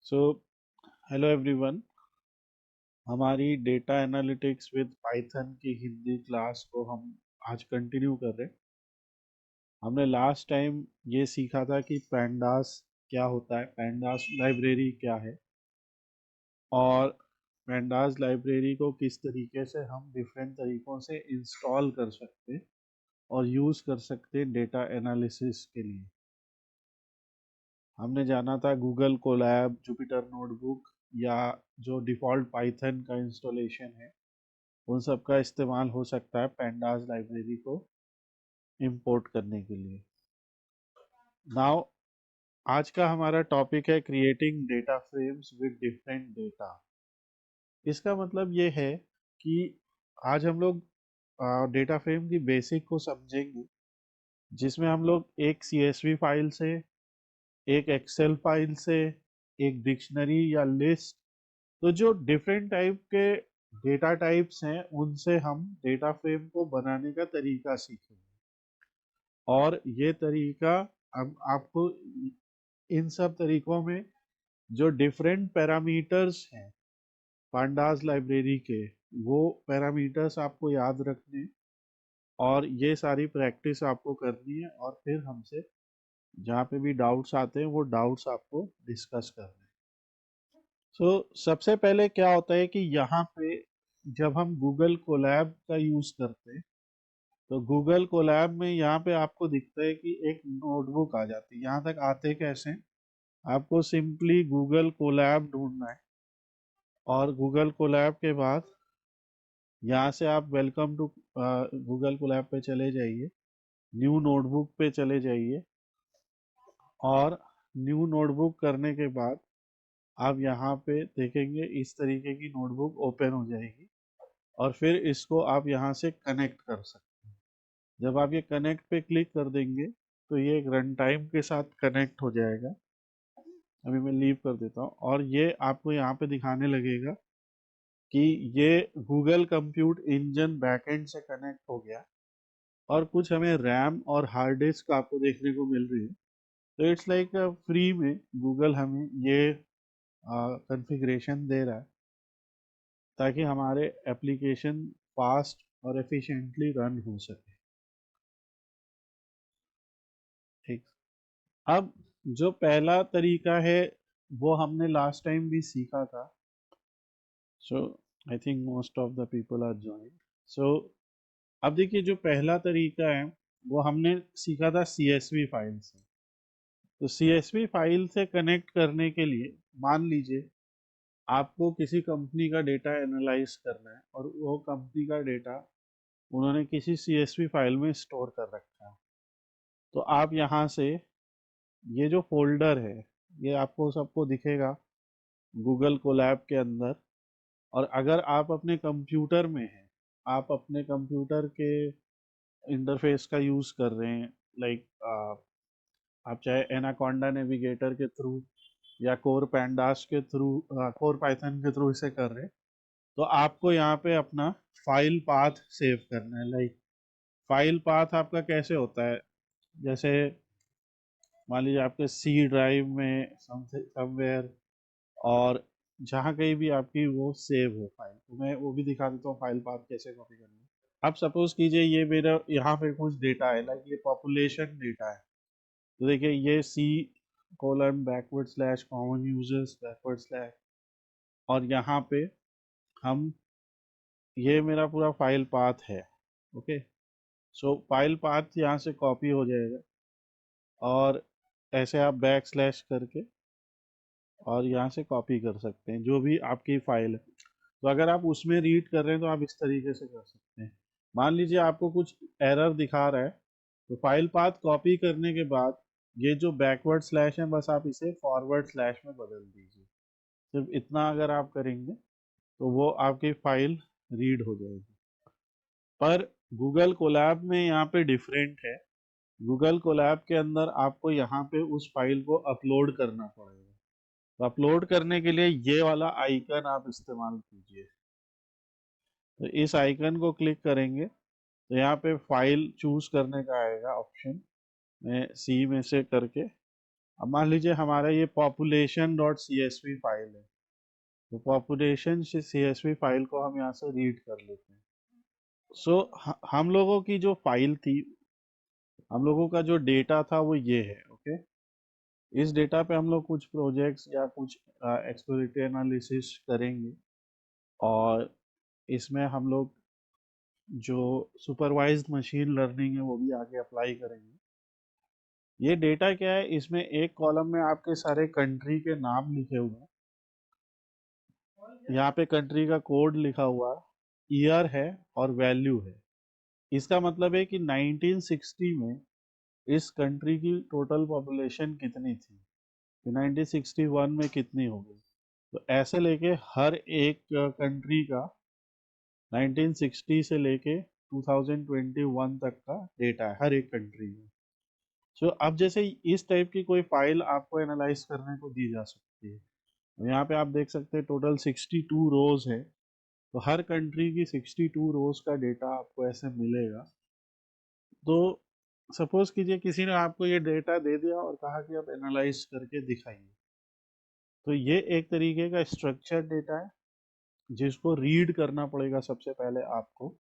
So hello everyone. हमारी data analytics with Python की Hindi class को हम आज कंटिन्यू कर रहे हैं। हमने लास्ट टाइम ये सीखा था कि पैंडास क्या होता है, पैंडास लाइब्रेरी क्या है, और पैंडास लाइब्रेरी को किस तरीके से हम डिफरेंट तरीकों से इंस्टॉल कर सकते हैं और यूज़ कर सकते हैं डेटा एनालिसिस के लिए। हमने जाना था गूगल कोलैब, जुपिटर नोटबुक, या जो डिफ़ॉल्ट पाइथन का इंस्टॉलेशन है उन सब का इस्तेमाल हो सकता है पैंडास लाइब्रेरी को इंपोर्ट करने के लिए। नाउ आज का हमारा टॉपिक है creating data frames with different data. इसका मतलब ये है कि आज हम लोग डेटा फ्रेम की बेसिक को समझेंगे, जिसमें हम लोग एक सीएसवी फाइल से, एक एक्सेल फाइल से, एक डिक्शनरी या लिस्ट, तो जो डिफरेंट टाइप के डेटा टाइप्स हैं उनसे हम डेटा फ्रेम को बनाने का तरीका सीखेंगे। और ये तरीका अब आपको इन सब तरीकों में जो डिफरेंट पैरामीटर्स हैं पांडास लाइब्रेरी के, वो पैरामीटर्स आपको याद रखने और ये सारी प्रैक्टिस आपको करनी है, और फिर हमसे जहाँ पे भी डाउट्स आते हैं वो डाउट्स आपको डिस्कस करने हैं। सबसे पहले क्या होता है कि यहाँ पे जब हम गूगल कोलैब का यूज़ करते हैं तो गूगल कोलैब में यहाँ पे आपको दिखता है कि एक नोटबुक आ जाती है। यहाँ तक आते कैसे हैं? आपको सिंपली गूगल कोलैब ढूंढना है, और गूगल कोलैब के बाद यहाँ से आप वेलकम टू गूगल कोलैब पे चले जाइए, न्यू नोटबुक पे चले जाइए, और न्यू नोटबुक करने के बाद आप यहाँ पे देखेंगे इस तरीके की नोटबुक ओपन हो जाएगी, और फिर इसको आप यहाँ से कनेक्ट कर सकते हैं। जब आप ये कनेक्ट पे क्लिक कर देंगे तो ये एक रन टाइम के साथ कनेक्ट हो जाएगा। अभी मैं लीव कर देता हूँ, और ये आपको यहाँ पे दिखाने लगेगा कि ये गूगल कंप्यूट इंजन बैकएंड से कनेक्ट हो गया, और कुछ हमें रैम और हार्ड डिस्क आपको देखने को मिल रही है। तो इट्स लाइक फ्री में गूगल हमें ये कॉन्फ़िगरेशन दे रहा है ताकि हमारे एप्लीकेशन फास्ट और एफिशिएंटली रन हो सके। ठीक। अब जो पहला तरीका है वो हमने लास्ट टाइम भी सीखा था। So I think most of the people are join. So अब देखिए, जो पहला तरीका है वो हमने सीखा था सीएसवी फाइल से। तो सीएसवी फाइल से कनेक्ट करने के लिए मान लीजिए आपको किसी कंपनी का डेटा एनालाइज करना है, और वो कंपनी का डेटा उन्होंने किसी सीएसवी फाइल में स्टोर कर रखा है। तो आप यहाँ से ये जो फोल्डर है ये आपको सबको दिखेगा गूगल कोलैब के अंदर। और अगर आप अपने कंप्यूटर में हैं, आप अपने कंप्यूटर के इंटरफेस का यूज़ कर रहे हैं, लाइक आप चाहे एनाकोंडा नेविगेटर के थ्रू या कोर पैंडास के थ्रू, कोर पाइथन के थ्रू इसे कर रहे हैं, तो आपको यहाँ पे अपना फाइल पाथ सेव करना है। लाइक फाइल पाथ आपका कैसे होता है, जैसे मान लीजिए आपके सी ड्राइव में समवेयर, और जहाँ कहीं भी आपकी वो सेव हो फाइल, तो मैं वो भी दिखा देता हूँ फाइल पाथ कैसे कॉपी करना है। अब सपोज कीजिए ये मेरा यहाँ पे कुछ डेटा है, लाइक ये पॉपुलेशन डेटा है। तो देखिए ये C colon backward slash common users backward slash, और यहाँ पे हम, ये मेरा पूरा फाइल पाथ है। ओके। सो फाइल पाथ यहाँ से कॉपी हो जाएगा, और ऐसे आप बैक स्लैश करके और यहाँ से कॉपी कर सकते हैं जो भी आपकी फाइल है। तो अगर आप उसमें रीड कर रहे हैं तो आप इस तरीके से कर सकते हैं। मान लीजिए आपको कुछ एरर दिखा रहा है, तो फाइल पाथ कॉपी करने के बाद ये जो बैकवर्ड स्लैश है बस आप इसे फॉरवर्ड स्लैश में बदल दीजिए। सिर्फ इतना अगर आप करेंगे तो वो आपकी फाइल रीड हो जाएगी। पर गूगल कोलैब में यहाँ पे डिफरेंट है। गूगल कोलैब के अंदर आपको यहाँ पे उस फाइल को अपलोड करना पड़ेगा। तो अपलोड करने के लिए ये वाला आइकन आप इस्तेमाल कीजिए। तो इस आइकन को क्लिक करेंगे तो यहाँ पे फाइल चूज करने का आएगा ऑप्शन। मैं सी में से करके अब मान लीजिए हमारा ये population डॉट CSV फाइल है, तो population CSV फाइल को हम यहाँ से रीड कर लेते हैं। सो हम लोगों की जो फाइल थी, हम लोगों का जो डेटा था वो ये है। ओके, इस डेटा पे हम लोग कुछ प्रोजेक्ट्स या कुछ एक्सप्लोरेटरी एनालिसिस करेंगे, और इसमें हम लोग जो सुपरवाइज्ड मशीन लर्निंग है वो भी आगे अप्लाई करेंगे। ये डेटा क्या है, इसमें एक कॉलम में आपके सारे कंट्री के नाम लिखे हुए हैं, यहाँ पे कंट्री का कोड लिखा हुआ है, ईयर है और वैल्यू है। इसका मतलब है कि 1960 में इस कंट्री की टोटल पॉपुलेशन कितनी थी, तो 1961 में कितनी हो गई। तो ऐसे लेके हर एक कंट्री का 1960 से लेके 2021 तक का डेटा है हर एक कंट्री में। सो अब जैसे इस टाइप की कोई फाइल आपको एनालाइज करने को दी जा सकती है, तो यहाँ पे आप देख सकते हैं टोटल 62 रोज है, तो हर कंट्री की 62 रोज का डेटा आपको ऐसे मिलेगा। तो सपोज कीजिए किसी ने आपको ये डेटा दे दिया और कहा कि आप एनालाइज करके दिखाइए, तो ये एक तरीके का स्ट्रक्चर्ड डेटा है जिसको रीड करना पड़ेगा सबसे पहले आपको,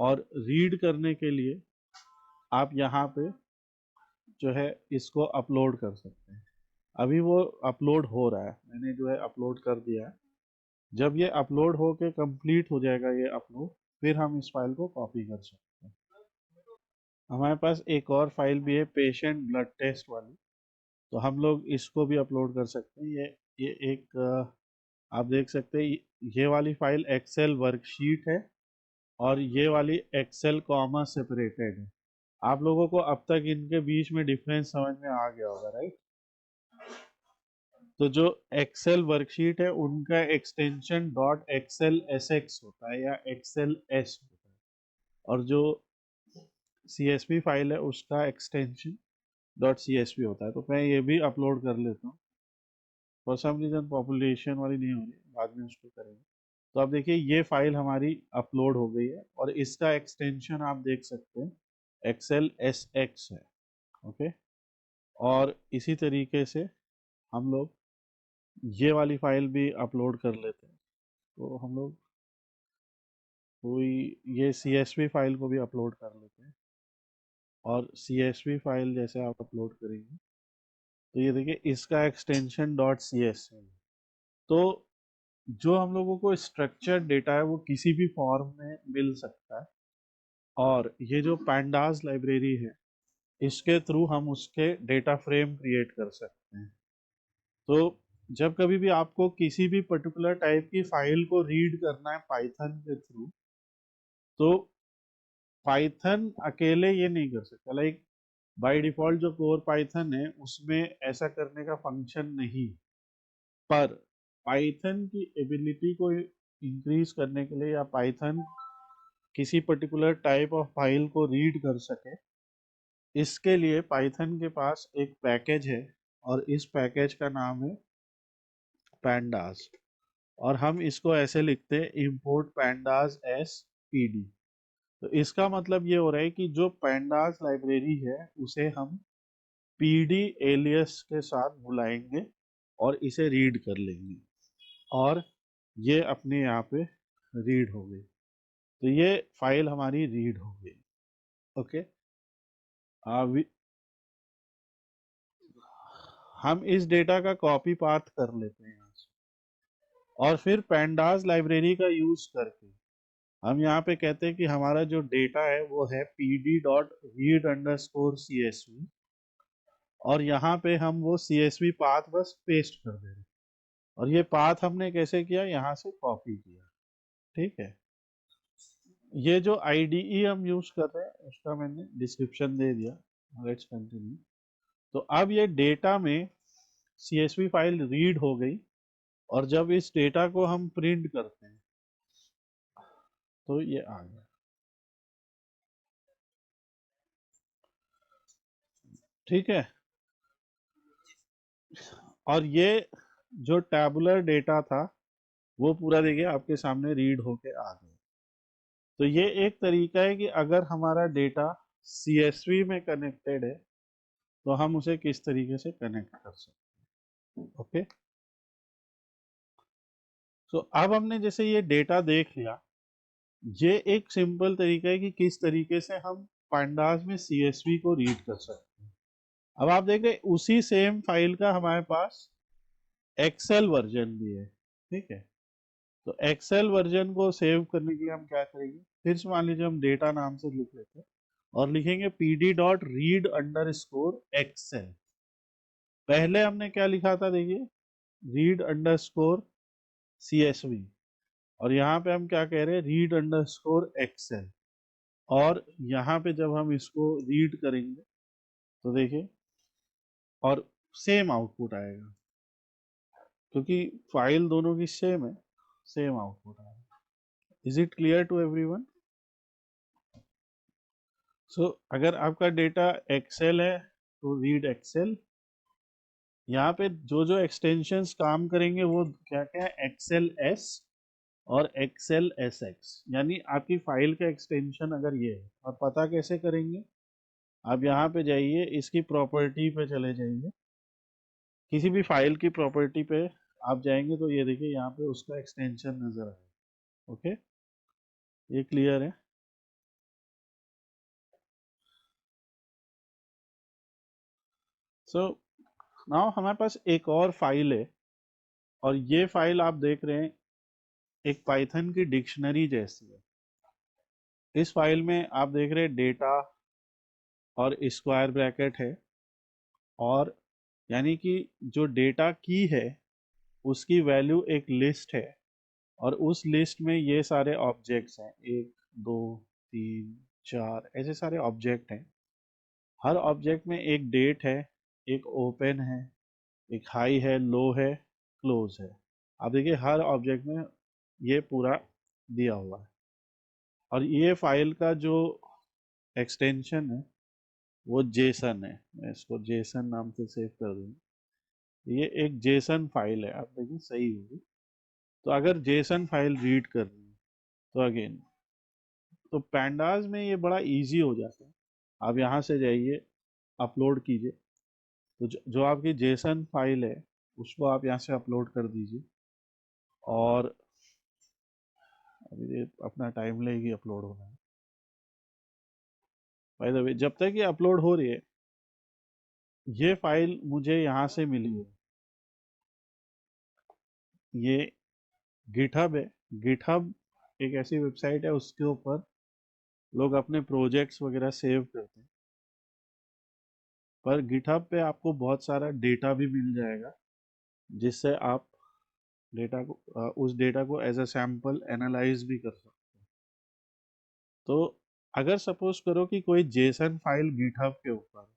और रीड करने के लिए आप यहाँ पे जो है इसको अपलोड कर सकते हैं। अभी वो अपलोड हो रहा है, मैंने जो है अपलोड कर दिया है। जब ये अपलोड हो के कंप्लीट हो जाएगा ये अपलोड, फिर हम इस फाइल को कॉपी कर सकते हैं। हमारे पास एक और फाइल भी है पेशेंट ब्लड टेस्ट वाली, तो हम लोग इसको भी अपलोड कर सकते हैं। ये एक आप देख सकते हैं, ये वाली फाइल एक्सेल वर्कशीट है और ये वाली एक्सेल कॉमा सेपरेटेड है। आप लोगों को अब तक इनके बीच में डिफरेंस समझ में आ गया होगा, राइट। तो जो एक्सेल वर्कशीट है उनका एक्सटेंशन डॉट एक्सेल एसएक्स होता है या एक्सेल एस होता है, और जो CSV फाइल है उसका एक्सटेंशन डॉट CSV होता है। तो मैं ये भी अपलोड कर लेता हूँ। फॉर सम रीजन पॉपुलेशन वाली नहीं हो रही, बाद में उसको करेंगे। तो आप देखिए ये फाइल हमारी अपलोड हो गई है, और इसका एक्सटेंशन आप देख सकते हैं एक्सेल SX है। ओके, और इसी तरीके से हम लोग ये वाली फाइल भी अपलोड कर लेते हैं। तो हम लोग कोई ये CSV फाइल को भी अपलोड कर लेते हैं, और CSV फाइल जैसे आप अपलोड करेंगे तो ये देखिए इसका एक्सटेंशन डॉट CSV। तो जो हम लोगों को स्ट्रक्चर्ड डेटा है वो किसी भी फॉर्म में मिल सकता है, और ये जो पैंडास लाइब्रेरी है इसके थ्रू हम उसके डेटा फ्रेम क्रिएट कर सकते हैं। तो जब कभी भी आपको किसी भी पर्टिकुलर टाइप की फाइल को रीड करना है पाइथन के थ्रू, तो पाइथन अकेले ये नहीं कर सकता। लाइक बाय डिफॉल्ट जो कोर पाइथन है उसमें ऐसा करने का फंक्शन नहीं, पर पाइथन की एबिलिटी को इंक्रीज करने के लिए, या पाइथन किसी पर्टिकुलर टाइप ऑफ फाइल को रीड कर सके, इसके लिए पाइथन के पास एक पैकेज है, और इस पैकेज का नाम है पैंडास। और हम इसको ऐसे लिखते हैं import pandas as pd। तो इसका मतलब ये हो रहा है कि जो पैंडास लाइब्रेरी है उसे हम pd एलियस के साथ बुलाएंगे और इसे रीड कर लेंगे, और ये अपने यहाँ पे रीड हो गई। तो ये फाइल हमारी रीड हो गई। ओके, हम इस डेटा का कॉपी पाथ कर लेते हैं यहाँ से, और फिर पैंडास लाइब्रेरी का यूज करके हम यहाँ पे कहते हैं कि हमारा जो डेटा है वो है pd dot read underscore CSV, और यहाँ पे हम वो CSV पाथ बस पेस्ट कर दे रहे हैं, और ये पाथ हमने कैसे किया, यहाँ से कॉपी किया। ठीक है, ये जो IDE हम यूज कर रहे हैं उसका मैंने डिस्क्रिप्शन दे दिया। Let's continue. तो अब ये डेटा में CSV फाइल रीड हो गई, और जब इस डेटा को हम प्रिंट करते हैं तो ये आ गया। ठीक है, और ये जो टैबुलर डेटा था वो पूरा देखिए आपके सामने रीड होके आ गया। तो ये एक तरीका है कि अगर हमारा डेटा CSV में कनेक्टेड है तो हम उसे किस तरीके से कनेक्ट कर सकते हैं। ओके, तो अब हमने जैसे ये डेटा देख लिया, ये एक सिंपल तरीका है कि किस तरीके से हम पांडास में CSV को रीड कर सकते हैं। अब आप देख रहे उसी सेम फाइल का हमारे पास एक्सेल वर्जन भी है, ठीक है। तो एक्सेल वर्जन को सेव करने के लिए हम क्या करेंगे, फिर से मान लीजिए हम डेटा नाम से लिख लेते हैं और लिखेंगे pd.read_excel। पहले हमने क्या लिखा था, देखिए read_CSV, और यहाँ पे हम क्या कह रहे हैं, read_excel। और यहाँ पे जब हम इसको रीड करेंगे तो देखिए, और सेम आउटपुट आएगा क्योंकि फाइल दोनों की सेम है, सेम आउटपुट आएगा। Is it clear to everyone? So अगर आपका डेटा एक्सेल है तो रीड एक्सेल, यहाँ पे जो जो एक्सटेंशंस काम करेंगे वो क्या क्या है, एक्सेल एस और एक्सेल एस एक्स, यानी आपकी फाइल का एक्सटेंशन अगर ये है। और पता कैसे करेंगे, आप यहाँ पे जाइए, इसकी प्रॉपर्टी पे चले जाइए, किसी भी फाइल की प्रॉपर्टी पे आप जाएंगे तो ये देखिए यहाँ पे उसका एक्सटेंशन नजर आएगा। ओके, ये क्लियर है? सो नाउ हमारे पास एक और फाइल है, और ये फाइल आप देख रहे हैं एक पाइथन की डिक्शनरी जैसी है। इस फाइल में आप देख रहे हैं डेटा और स्क्वायर ब्रैकेट है, और यानी कि जो डेटा की है उसकी वैल्यू एक लिस्ट है, और उस लिस्ट में ये सारे ऑब्जेक्ट्स हैं, 1 2 3 4 ऐसे सारे ऑब्जेक्ट हैं। हर ऑब्जेक्ट में एक डेट है, एक ओपन है, एक हाई है, लो है, क्लोज है। आप देखिए हर ऑब्जेक्ट में ये पूरा दिया हुआ है, और ये फाइल का जो एक्सटेंशन है वो जेसन है। मैं इसको जेसन नाम से सेव कर दूंगा। ये एक जेसन फाइल है, आप देखिए सही होगी। तो अगर जेसन फाइल रीड करनी है तो अगेन, तो पैंडाज में ये बड़ा इजी हो जाता है। आप यहाँ से जाइए, अपलोड कीजिए, तो जो आपकी जेसन फाइल है उसको आप यहाँ से अपलोड कर दीजिए। और अभी ये अपना टाइम लेगी अपलोड होना है। बाय द वे, जब तक ये अपलोड हो रही है, ये फाइल मुझे यहाँ से मिली है, ये गिटहब है। गिटहब एक ऐसी वेबसाइट है, उसके ऊपर लोग अपने प्रोजेक्ट्स वगैरह सेव करते हैं। पर गिटहब पे आपको बहुत सारा डेटा भी मिल जाएगा, जिससे आप डेटा को उस डेटा को एज अ सैंपल एनालाइज भी कर सकते हैं। तो अगर सपोज करो कि कोई जेसन फाइल गिटहब के ऊपर,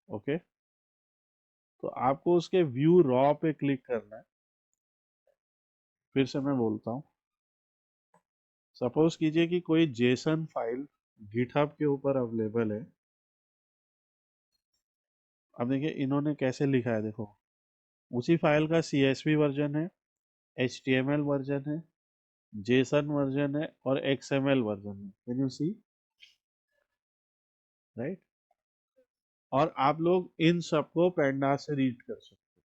ओके, तो आपको उसके व्यू रॉ पे क्लिक करना है। फिर से मैं बोलता हूँ, सपोज कीजिए कि कोई जेसन फाइल गिटहब के ऊपर अवेलेबल है। अब देखिए इन्होंने कैसे लिखा है, देखो उसी फाइल का CSV वर्जन है, HTML वर्जन है, जेसन वर्जन है, और XML वर्जन है। Can you see, right? और आप लोग इन सबको पैंडा से रीड कर सकते हैं।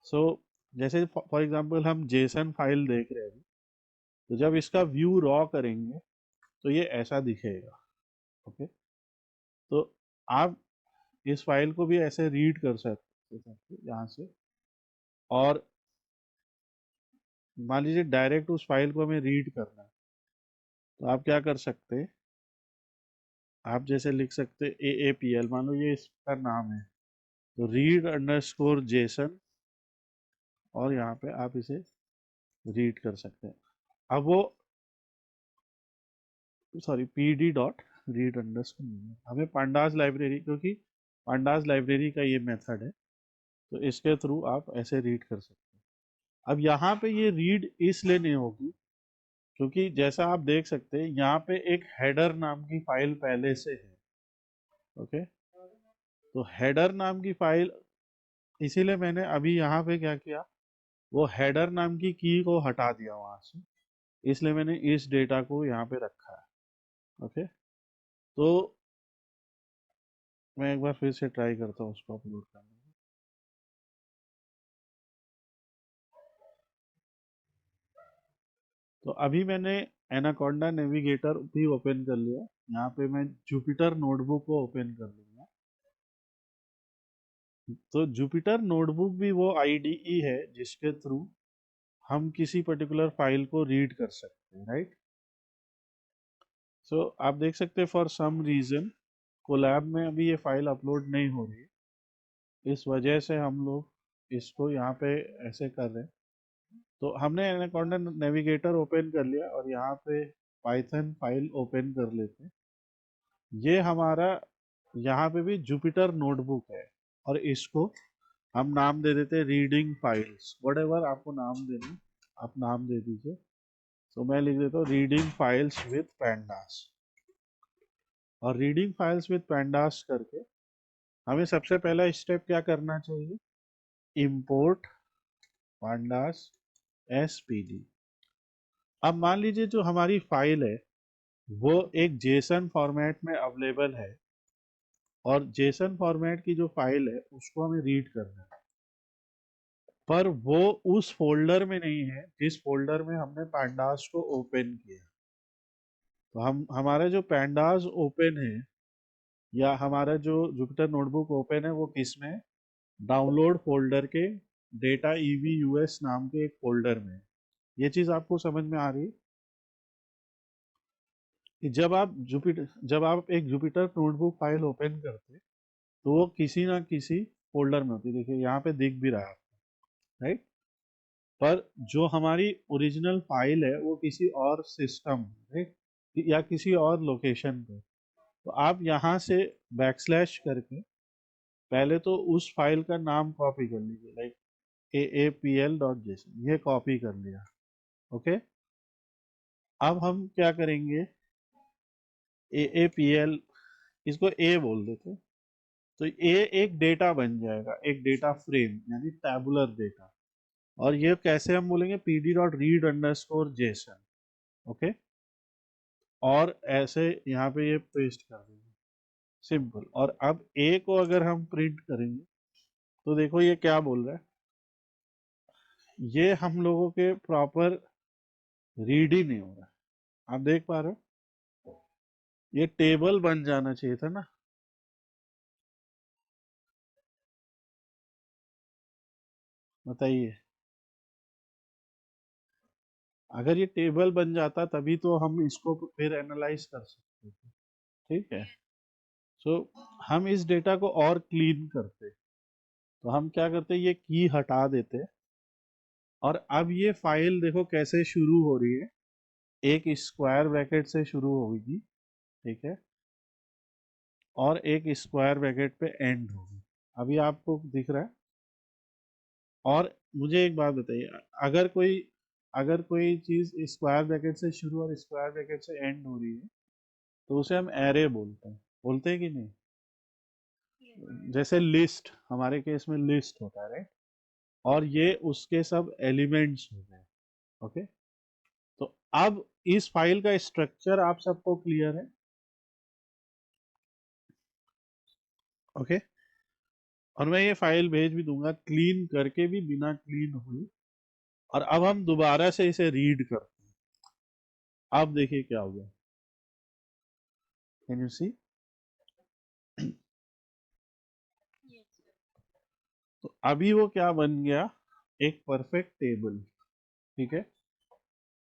सो जैसे फॉर एग्जांपल हम जेसन फाइल देख रहे हैं, तो जब इसका व्यू रॉ करेंगे तो ये ऐसा दिखेगा। ओके, तो आप इस फाइल को भी ऐसे रीड कर सकते हैं यहाँ से। और मान लीजिए डायरेक्ट उस फाइल को हमें रीड करना है, तो आप क्या कर सकते हैं, आप जैसे लिख सकते AAPL, मान लो ये इसका नाम है, तो read_जेसन, और यहाँ पे आप इसे रीड कर सकते हैं। अब वो सॉरी PD.read_, हमें पांडास लाइब्रेरी, क्योंकि पांडास लाइब्रेरी का ये मेथड है, तो इसके थ्रू आप ऐसे रीड कर सकते हैं। अब यहाँ पे ये रीड इसलिए नहीं होगी क्योंकि जैसा आप देख सकते हैं यहाँ पे एक हेडर नाम की फाइल पहले से है। ओके, तो हेडर नाम की फाइल, इसीलिए मैंने अभी यहाँ पे क्या किया, वो हेडर नाम की को हटा दिया वहां से, इसलिए मैंने इस डेटा को यहाँ पे रखा है। ओके, तो मैं एक बार फिर से ट्राई करता हूँ उसको अपलोड करने में। तो अभी मैंने एनाकोंडा नेविगेटर भी ओपन कर लिया। यहाँ पे मैं जुपिटर नोटबुक को ओपन कर लूंगा। तो जुपिटर नोटबुक भी वो आईडीई है जिसके थ्रू हम किसी पर्टिकुलर फाइल को रीड कर सकते हैं, राइट। सो आप देख सकते हैं फॉर सम रीजन कोलैब में अभी ये फाइल अपलोड नहीं हो रही है। इस वजह से हम लोग इसको यहाँ पे ऐसे कर रहे हैं। तो हमने एनाकोंडा नेविगेटर ओपन कर लिया और यहाँ पे पाइथन फाइल ओपन कर लेते हैं। ये हमारा यहाँ पे भी जुपिटर नोटबुक है और इसको हम नाम दे देते हैं रीडिंग फाइल्स। व्हाटएवर आपको नाम देना है, आप नाम दे दीजिए। तो मैं लिख देता हूँ रीडिंग फाइल्स विद पैंडास। और रीडिंग फाइल्स विद पैंडास करके हमें सबसे पहला स्टेप क्या करना चाहिए, इंपोर्ट pandas spd। अब मान लीजिए जो हमारी फाइल है वो एक जेसन फॉर्मेट में अवेलेबल है और जेसन फॉर्मेट की जो फाइल है उसको हमें रीड करना है, पर वो उस फोल्डर में नहीं है जिस फोल्डर में हमने पैंडास को ओपन किया। तो हम हमारा जो पैंडास ओपन है या हमारा जो जुपिटर नोटबुक ओपन है वो किस में, डाउनलोड फोल्डर के डेटा EVUS नाम के एक फोल्डर में। ये चीज आपको समझ में आ रही है कि जब आप एक जुपिटर नोटबुक फाइल ओपन करते तो वो किसी ना किसी फोल्डर में होती है। देखिए यहाँ पे दिख भी रहा है, राइट। पर जो हमारी ओरिजिनल फाइल है वो किसी और सिस्टम, राइट, या किसी और लोकेशन पे। तो आप यहाँ से बैकस्लैश करके पहले तो उस फाइल का नाम कॉपी कर लीजिए, लाइक aapl.json, ये कॉपी कर लिया। ओके, अब हम क्या करेंगे, aapl, इसको a बोल देते। तो ये एक डेटा बन जाएगा, एक डेटा फ्रेम यानी टैबुलर डेटा। और ये कैसे हम बोलेंगे, pd.read_json। ओके, और ऐसे यहाँ पे ये पेस्ट कर देंगे, सिंपल। और अब ए को अगर हम प्रिंट करेंगे तो देखो ये क्या बोल रहा है, ये हम लोगों के प्रॉपर रीड ही नहीं हो रहा है। आप देख पा रहे हो, ये टेबल बन जाना चाहिए था ना। बताइए, अगर ये टेबल बन जाता तभी तो हम इसको फिर एनालाइज कर सकते थे, ठीक है। सो हम इस डेटा को और क्लीन करते, तो हम क्या करते, ये की हटा देते और अब ये फाइल देखो कैसे शुरू हो रही है, एक स्क्वायर ब्रैकेट से शुरू होगी, ठीक है, और एक स्क्वायर ब्रैकेट पे एंड होगी। अभी आपको दिख रहा है। और मुझे एक बात बताइए, अगर कोई चीज स्क्वायर ब्रैकेट से शुरू और स्क्वायर ब्रैकेट से एंड हो रही है तो उसे हम एरे बोलते हैं कि नहीं। जैसे लिस्ट, हमारे केस में लिस्ट होता है, राइट, और ये उसके सब एलिमेंट्स होते हैं। ओके, तो अब इस फाइल का स्ट्रक्चर आप सबको क्लियर है। ओके, और मैं ये फाइल भेज भी दूंगा क्लीन करके भी, बिना क्लीन हुई। और अब हम दोबारा से इसे रीड करते हैं। अब देखिए क्या हो गया, कैन यू सी। तो अभी वो क्या बन गया, एक परफेक्ट टेबल, ठीक है।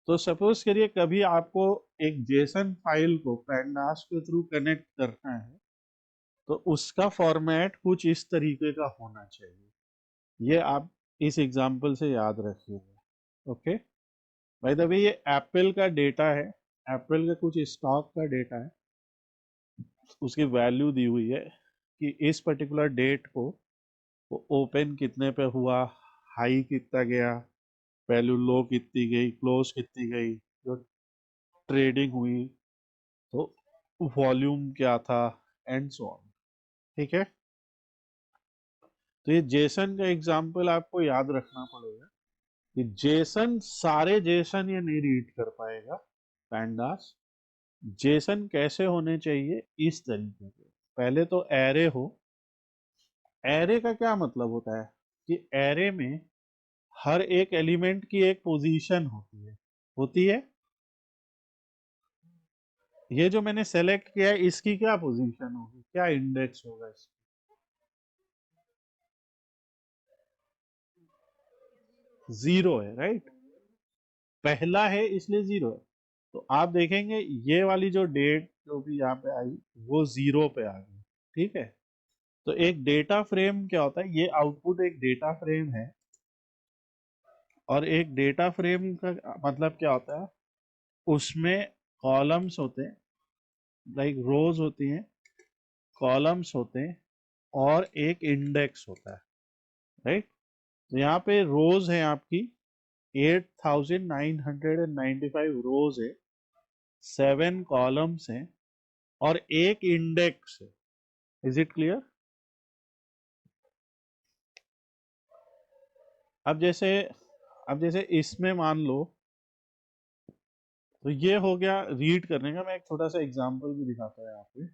तो सपोज करिए कभी आपको एक जेसन फाइल को पैंडास के थ्रू कनेक्ट करना है तो उसका फॉर्मेट कुछ इस तरीके का होना चाहिए। ये आप इस एग्जांपल से याद रखिएगा। ओके, बाय द वे ये एप्पल का डेटा है, एप्पल का कुछ स्टॉक का डेटा है, उसकी वैल्यू दी हुई है कि इस पर्टिकुलर डेट को वो ओपन कितने पे हुआ, हाई कितना गया, वैल्यू लो कितनी गई, क्लोज कितनी गई, जो ट्रेडिंग हुई, तो वॉल्यूम क्या था, एंड सो ऑन, ठीक है। तो ये जेसन का एग्जांपल आपको याद रखना पड़ेगा कि जेसन, सारे जेसन ये नहीं रीड कर पाएगा पैंडास। जेसन कैसे होने चाहिए, इस तरीके के, पहले तो एरे हो। एरे का क्या मतलब होता है कि एरे में हर एक एलिमेंट की एक पोजीशन होती है। ये जो मैंने सेलेक्ट किया है इसकी क्या पोजीशन होगी, क्या इंडेक्स होगा इसका? जीरो है, राइट। पहला है इसलिए जीरो है। तो आप देखेंगे ये वाली जो डेट जो भी यहाँ पे आई वो जीरो पे आ गई। ठीक है। तो एक डेटा फ्रेम क्या होता है, ये आउटपुट एक डेटा फ्रेम है। और एक डेटा फ्रेम का मतलब क्या होता है, उसमें कॉलम्स होते हैं, लाइक रोज होती हैं, कॉलम्स होते हैं, और एक इंडेक्स होता है, राइट। तो यहाँ पे रोज है आपकी 8995 रोज है, 7 कॉलम्स हैं, और एक इंडेक्स है। Is it clear? अब जैसे अब जैसे इसमें मान लो, तो ये हो गया रीड करने का। मैं एक छोटा सा एग्जांपल भी दिखाता हूँ यहाँ पे।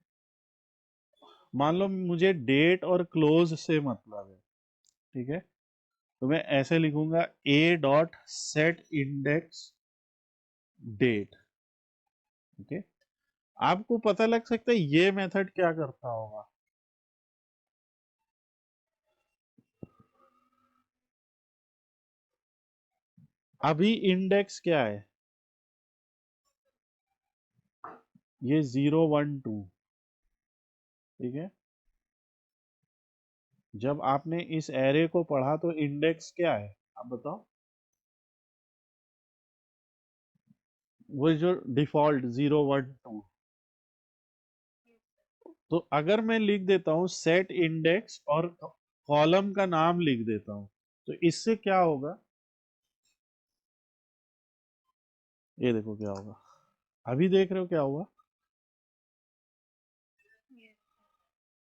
मान लो मुझे डेट और क्लोज से मतलब है, ठीक है। तो मैं ऐसे लिखूंगा a dot set index date. Okay. आपको पता लग सकता है ये मेथड क्या करता होगा। अभी इंडेक्स क्या है, ये 012, ठीक है। जब आपने इस एरे को पढ़ा तो इंडेक्स क्या है, आप बताओ। वो जो डिफॉल्ट 012। तो अगर मैं लिख देता हूं सेट इंडेक्स और कॉलम का नाम लिख देता हूं, तो इससे क्या होगा, ये देखो क्या होगा। अभी देख रहे हो क्या हुआ,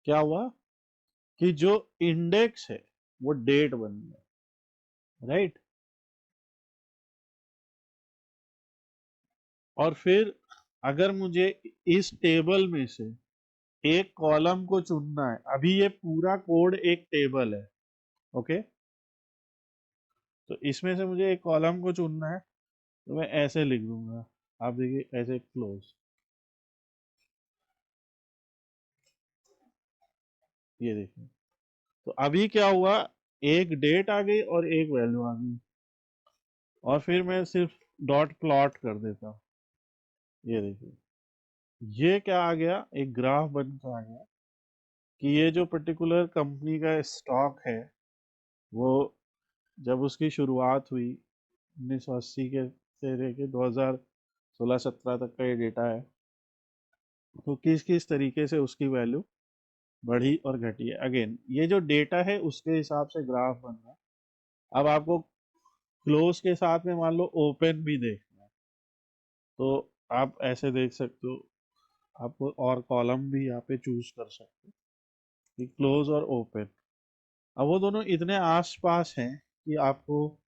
क्या हुआ कि जो इंडेक्स है वो डेट बन गया, राइट। और फिर अगर मुझे इस टेबल में से एक कॉलम को चुनना है, अभी ये पूरा कोड एक टेबल है, ओके। तो इसमें से मुझे एक कॉलम को चुनना है, तो मैं ऐसे लिख दूंगा, आप देखिए ऐसे क्लोज। ये देखिए। तो अभी क्या हुआ, एक डेट आ गई और एक वैल्यू आ गई। और फिर मैं सिर्फ डॉट प्लॉट कर देता हूँ। ये देखिए, ये क्या आ गया, एक ग्राफ बन के आ गया कि ये जो पर्टिकुलर कंपनी का स्टॉक है, वो जब उसकी शुरुआत हुई 1980 के से लेके 2016-17 तक का ये डेटा है, तो किस किस तरीके से उसकी वैल्यू बढ़ी और घटी है। अगेन ये जो डेटा है उसके हिसाब से ग्राफ बन रहा है। अब आपको क्लोज के साथ में मान लो ओपन भी देखना है, तो आप ऐसे देख सकते हो। आप और कॉलम भी यहाँ पे चूज कर सकते हो कि क्लोज और ओपन। अब वो दोनों इतने आसपास हैं कि आपको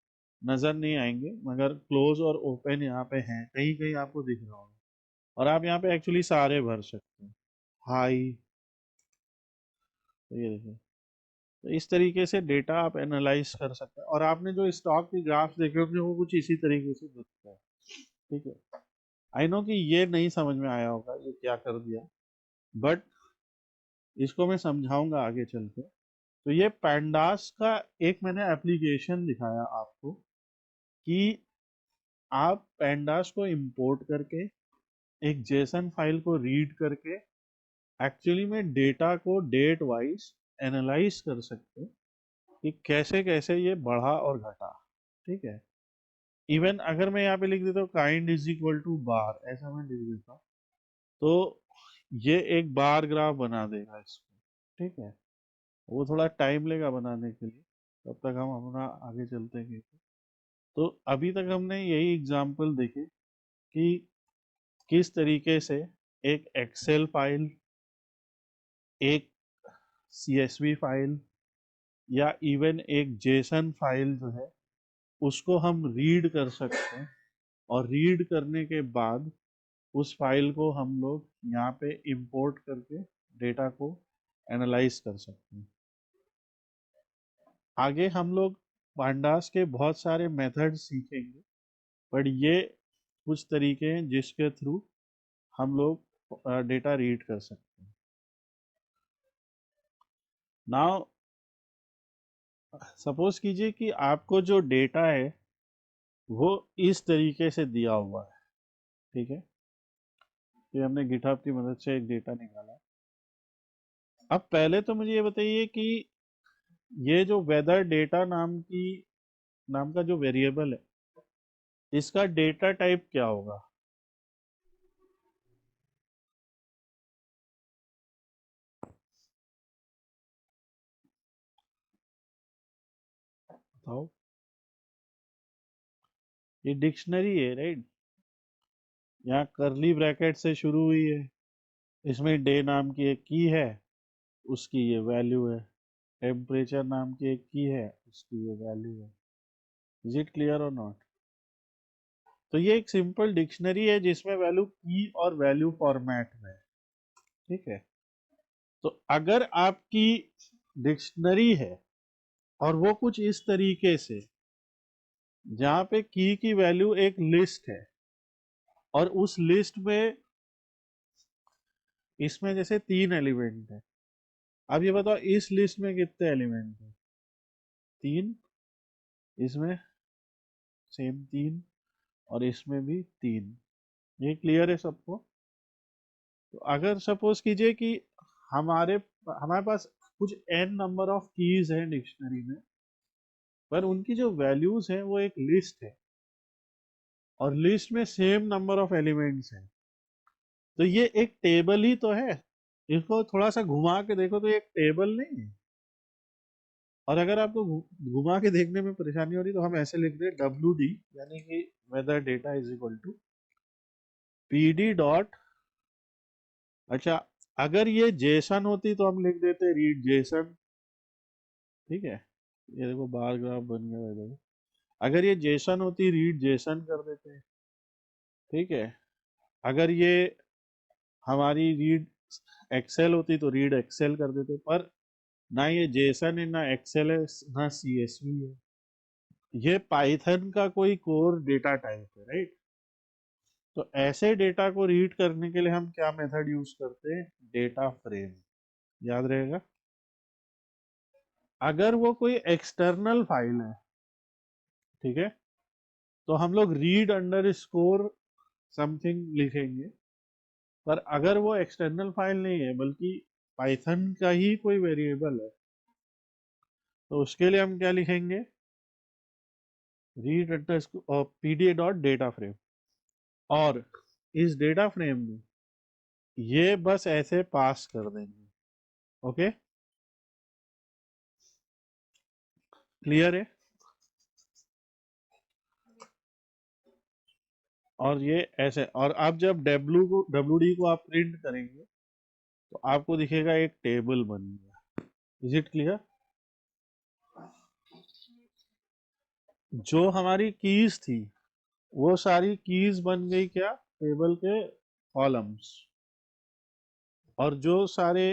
नजर नहीं आएंगे, मगर क्लोज और ओपन यहाँ पे हैं, कहीं कहीं आपको दिख रहा होगा। और आप यहाँ पे एक्चुअली सारे भर सकते हैं, हाई। तो ये देखिए, तो इस तरीके से डेटा आप एनालाइज कर सकते हैं। और आपने जो स्टॉक की ग्राफ देखे होंगे वो कुछ इसी तरीके से दिखता है, ठीक है। आई नो कि ये नहीं समझ में आया होगा ये क्या कर दिया, बट इसको मैं समझाऊंगा आगे चल के। तो ये पैंडास का एक मैंने एप्लीकेशन दिखाया आपको कि आप पैंडास को इंपोर्ट करके एक जेसन फाइल को रीड करके एक्चुअली में डेटा को डेट वाइज एनालाइज कर सकते हैं कि कैसे कैसे ये बढ़ा और घटा, ठीक है। इवन अगर मैं यहाँ पे लिख देता हूँ काइंड इज इक्वल टू बार, ऐसा मैं लिख देता हूँ, तो ये एक बार ग्राफ बना देगा इसको, ठीक है। वो थोड़ा टाइम लेगा बनाने के लिए, तब तक हम अपना आगे चलते हैं। तो अभी तक हमने यही एग्जाम्पल देखे कि किस तरीके से एक एक्सेल फाइल, एक सीएसवी फाइल, या इवन एक जेसन फाइल जो है उसको हम रीड कर सकते हैं। और रीड करने के बाद उस फाइल को हम लोग यहाँ पे इंपोर्ट करके डेटा को एनालाइज कर सकते हैं। आगे हम लोग पांडास के बहुत सारे मेथड सीखेंगे, बट ये कुछ तरीके हैं जिसके थ्रू हम लोग डेटा रीड कर सकते हैं। नाउ सपोज कीजिए कि आपको जो डेटा है वो इस तरीके से दिया हुआ है, ठीक है। ये हमने गिटहब की मदद से एक डेटा निकाला। अब पहले तो मुझे ये बताइए कि ये जो वेदर डेटा नाम का जो वेरिएबल है, इसका डेटा टाइप क्या होगा? बताओ। ये डिक्शनरी है, राइट। यहाँ करली ब्रैकेट से शुरू हुई है, इसमें डे नाम की एक की है, उसकी ये वैल्यू है। टेम्परेचर नाम की एक की है, उसकी ये वैल्यू है। इज इट क्लियर और नॉट? तो ये एक सिंपल डिक्शनरी है जिसमें वैल्यू की और वैल्यू फॉर्मेट में है, ठीक है। तो अगर आपकी डिक्शनरी है और वो कुछ इस तरीके से, जहां पे की वैल्यू एक लिस्ट है और उस लिस्ट में इसमें जैसे 3 एलिमेंट है। अब ये बताओ इस लिस्ट में कितने एलिमेंट है? 3। इसमें सेम 3 और इसमें भी 3। ये क्लियर है सबको? तो अगर सपोज कीजिए कि हमारे हमारे पास कुछ n नंबर ऑफ कीज हैं डिक्शनरी में, पर उनकी जो वैल्यूज है वो एक लिस्ट है और लिस्ट में सेम नंबर ऑफ एलिमेंट्स हैं, तो ये एक टेबल ही तो है। इसको थोड़ा सा घुमा के देखो तो ये एक टेबल नहीं है। और अगर आपको घुमा के देखने में परेशानी हो रही तो हम ऐसे लिख दे WD, यानी कि weather data is equal to PD dot, अच्छा अगर ये जेसन होती तो हम लिख देते रीड जेसन, ठीक है। ये देखो बार ग्राफ बन गया है, देखो। अगर ये जेसन होती रीड जेसन कर देते, ठीक है। अगर ये हमारी रीड एक्सेल होती तो रीड एक्सेल कर देते, पर ना ये जेसन है, ना एक्सेल है, ना CSV है। ये पाइथन का कोई कोर डेटा टाइप है, राइट। तो ऐसे डेटा को रीड करने के लिए हम क्या मेथड यूज करते हैं? Data frame. याद रहेगा। अगर वो कोई एक्सटर्नल फाइल है, ठीक है, तो हम लोग रीड अंडर स्कोर समथिंग लिखेंगे। पर अगर वो एक्सटर्नल फाइल नहीं है बल्कि पाइथन का ही कोई वेरिएबल है, तो उसके लिए हम क्या लिखेंगे? Read under PD dot data frame. और इस डेटा फ्रेम में ये बस ऐसे पास कर देंगे। ओके, क्लियर है? और ये ऐसे, और अब जब WD को आप प्रिंट करेंगे तो आपको दिखेगा एक टेबल बन गया। Is it clear? जो हमारी कीज थी वो सारी कीज बन गई क्या? टेबल के कॉलम्स। और जो सारे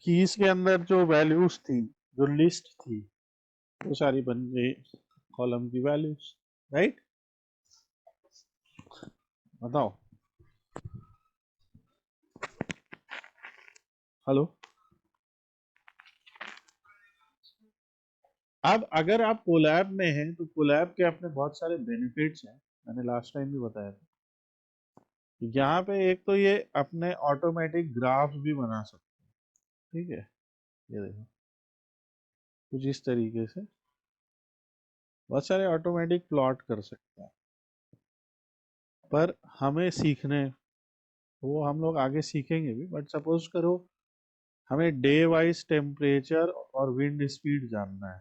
कीज के अंदर जो वैल्यूज थी, जो लिस्ट थी, वो सारी बन गई कॉलम की वैल्यूज, राइट। बताओ। हेलो। अब अगर आप कोलैब में हैं तो कोलैब के अपने बहुत सारे बेनिफिट्स हैं, मैंने लास्ट टाइम भी बताया था। यहाँ पे एक तो ये अपने ऑटोमेटिक ग्राफ भी बना सकते हैं, ठीक है। ये देखो कुछ इस तरीके से बहुत सारे ऑटोमेटिक प्लॉट कर सकते हैं। पर हमें सीखने, वो हम लोग आगे सीखेंगे भी, बट सपोज करो हमें डे वाइज टेम्परेचर और विंड स्पीड जानना है,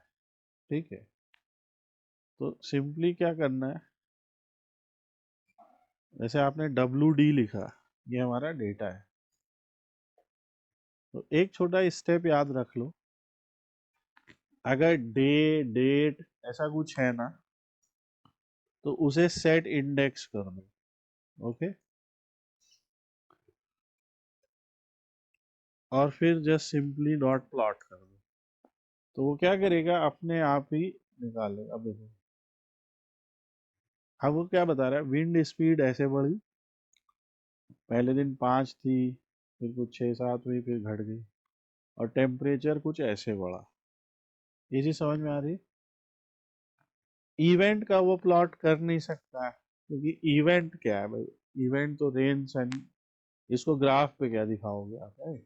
ठीक है। तो सिंपली क्या करना है, जैसे आपने WD लिखा, ये हमारा डेटा है, तो एक छोटा स्टेप याद रख लो। अगर डे डेट ऐसा कुछ है ना, तो उसे सेट इंडेक्स कर दो। ओके, और फिर जस्ट सिंपली डॉट प्लॉट कर दो, तो वो क्या करेगा, अपने आप ही निकालेगा। अब देखो, अब वो क्या बता रहा है, विंड स्पीड ऐसे बढ़ी, पहले दिन 5 थी, फिर कुछ 6-7 हुई, फिर घट गई, और टेम्परेचर कुछ ऐसे बढ़ा। ये चीज समझ में आ रही है? इवेंट का वो प्लॉट कर नहीं सकता है, क्योंकि इवेंट क्या है भाई, इवेंट तो रेन सन, इसको ग्राफ पे क्या दिखाओगे आप, है?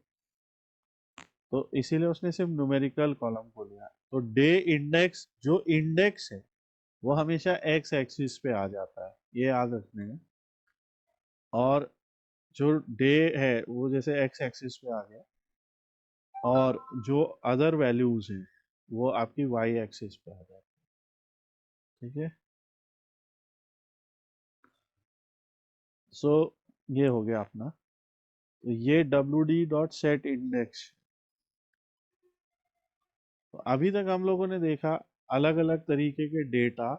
तो इसीलिए उसने सिर्फ न्यूमेरिकल कॉलम को लिया। तो डे इंडेक्स, जो इंडेक्स है वो हमेशा एक्स एक्सिस पे आ जाता है, ये याद रखने में। और जो डे है वो जैसे एक्स एक्सिस पे आ गया, और जो अदर वैल्यूज हैं वो आपकी वाई एक्सिस पे आ जाती है, ठीक है। सो ये हो गया अपना। तो ये W D dot set index. तो अभी तक हम लोगों ने देखा अलग अलग तरीके के डेटा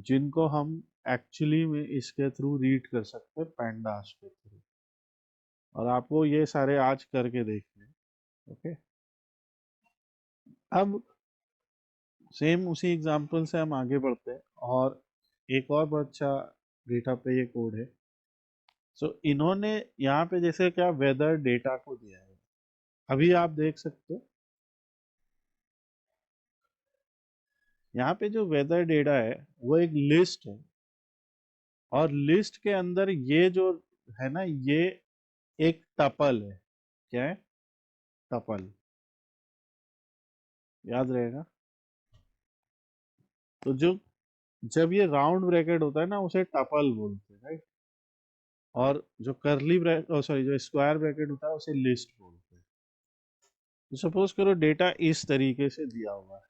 जिनको हम एक्चुअली में इसके थ्रू रीड कर सकते हैं, पैंडास के थ्रू। और आपको ये सारे आज करके देखने, ओके। अब सेम उसी एग्जांपल से हम आगे बढ़ते हैं, और एक और बहुत अच्छा डेटा पे ये कोड है। सो इन्होंने यहाँ पे जैसे क्या वेदर डेटा को दिया है, अभी आप देख सकते हो यहाँ पे जो वेदर डेटा है वो एक लिस्ट है, और लिस्ट के अंदर ये जो है ना, ये एक टपल है। क्या है? टपल, याद रहेगा। तो जो, जब ये राउंड ब्रैकेट होता है ना उसे टपल बोलते हैं, राइट। और जो करली ब्रैकेट, सॉरी, जो स्क्वायर ब्रैकेट होता है उसे लिस्ट बोलते हैं। तो सपोज करो डेटा इस तरीके से दिया हुआ है,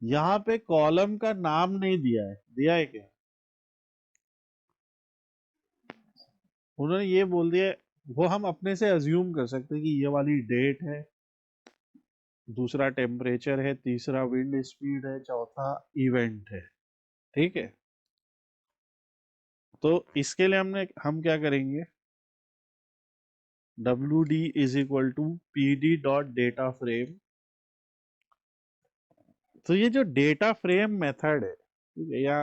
यहाँ पे कॉलम का नाम नहीं दिया है, दिया है क्या? उन्होंने ये बोल दिया है, वो हम अपने से अज्यूम कर सकते हैं कि ये वाली डेट है, दूसरा टेम्परेचर है, तीसरा विंड स्पीड है, चौथा इवेंट है, ठीक है। तो इसके लिए हम क्या करेंगे, W D is equal to P D dot data frame. तो ये जो डेटा फ्रेम मेथड है, ठीक है, या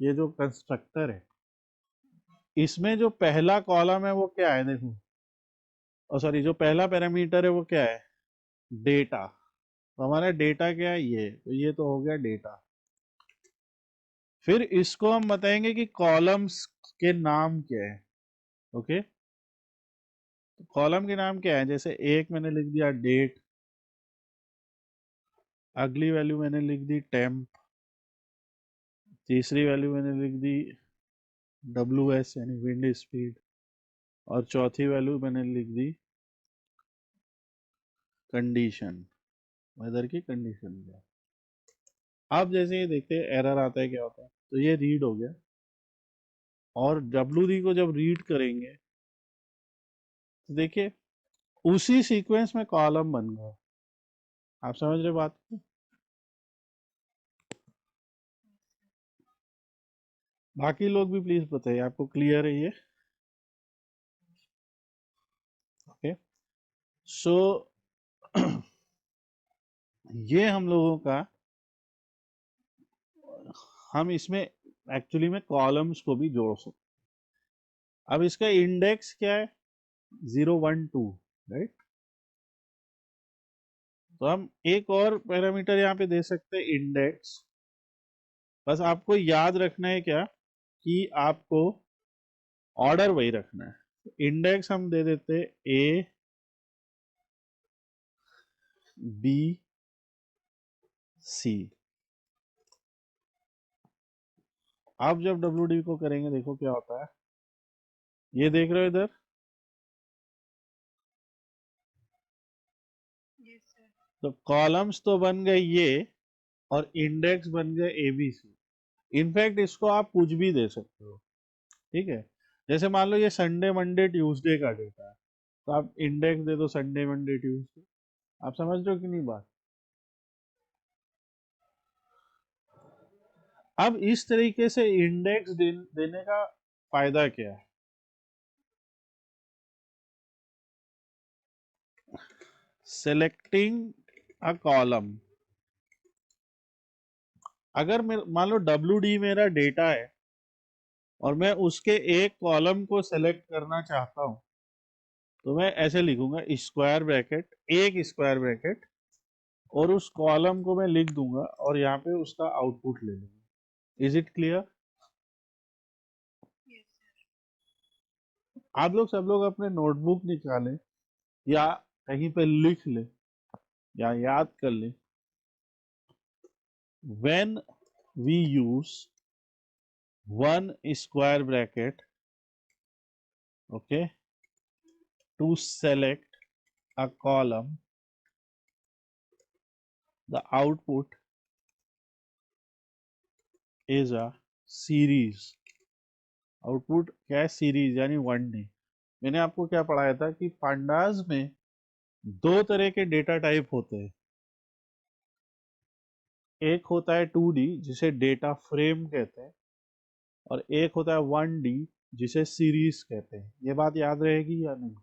ये जो कंस्ट्रक्टर है, इसमें जो पहला कॉलम है वो क्या है, देखो, और सॉरी, जो पहला पैरामीटर है वो क्या है, डेटा। तो हमारा डेटा क्या है, ये, तो ये तो हो गया डेटा। फिर इसको हम बताएंगे कि कॉलम्स के नाम क्या है, ओके। तो कॉलम के नाम क्या है, जैसे एक मैंने लिख दिया डेट, अगली वैल्यू मैंने लिख दी टेम्प, तीसरी वैल्यू मैंने लिख दी डब्ल्यू एस यानी विंड स्पीड, और चौथी वैल्यू मैंने लिख दी कंडीशन, वेदर की कंडीशन क्या। आप जैसे ये देखते हैं एरर आता है, क्या होता है, तो ये रीड हो गया, और डब्ल्यू डी को जब रीड करेंगे तो देखिए उसी सीक्वेंस में कॉलम बन गया। आप समझ रहे बात को? बाकी लोग भी प्लीज बताइए, आपको क्लियर है ये? ओके। सो ये हम लोगों का, हम इसमें एक्चुअली में कॉलम्स को भी जोड़ सकते। अब इसका इंडेक्स क्या है, 012, राइट। तो हम एक और पैरामीटर यहाँ पे दे सकते हैं, इंडेक्स। बस आपको याद रखना है क्या, कि आपको ऑर्डर वही रखना है। इंडेक्स हम दे देते ए बी सी। आप जब डब्ल्यू डी को करेंगे देखो क्या होता है, ये देख रहे हो इधर, तो कॉलम्स तो बन गए ये, और इंडेक्स बन गए एबीसी। इनफैक्ट इसको आप कुछ भी दे सकते हो, ठीक है। जैसे मान लो ये संडे मंडे ट्यूसडे का डेटा है, तो आप इंडेक्स दे दो संडे मंडे ट्यूसडे। आप समझ रहे हो कि नहीं बात? अब इस तरीके से इंडेक्स देने का फायदा क्या है, selecting a column. अगर मान लो WD मेरा डेटा है और मैं उसके एक कॉलम को सेलेक्ट करना चाहता हूं, तो मैं ऐसे लिखूंगा स्क्वायर ब्रैकेट, एक स्क्वायर ब्रैकेट, और उस कॉलम को मैं लिख दूंगा और यहाँ पे उसका आउटपुट ले लूंगा। Is it clear? आप लोग सब लोग अपने नोटबुक निकालें या कहीं पे लिख ले या याद कर ले। When we use one square bracket, okay, to select a column, the output is a series. Output क्या है? सीरीज, यानी 1D। मैंने आपको क्या पढ़ाया था कि पांडास में दो तरह के डेटा टाइप होते हैं। एक होता है 2D जिसे डेटा फ्रेम कहते हैं, और एक होता है 1D जिसे सीरीज कहते हैं। ये बात याद रहेगी या नहीं?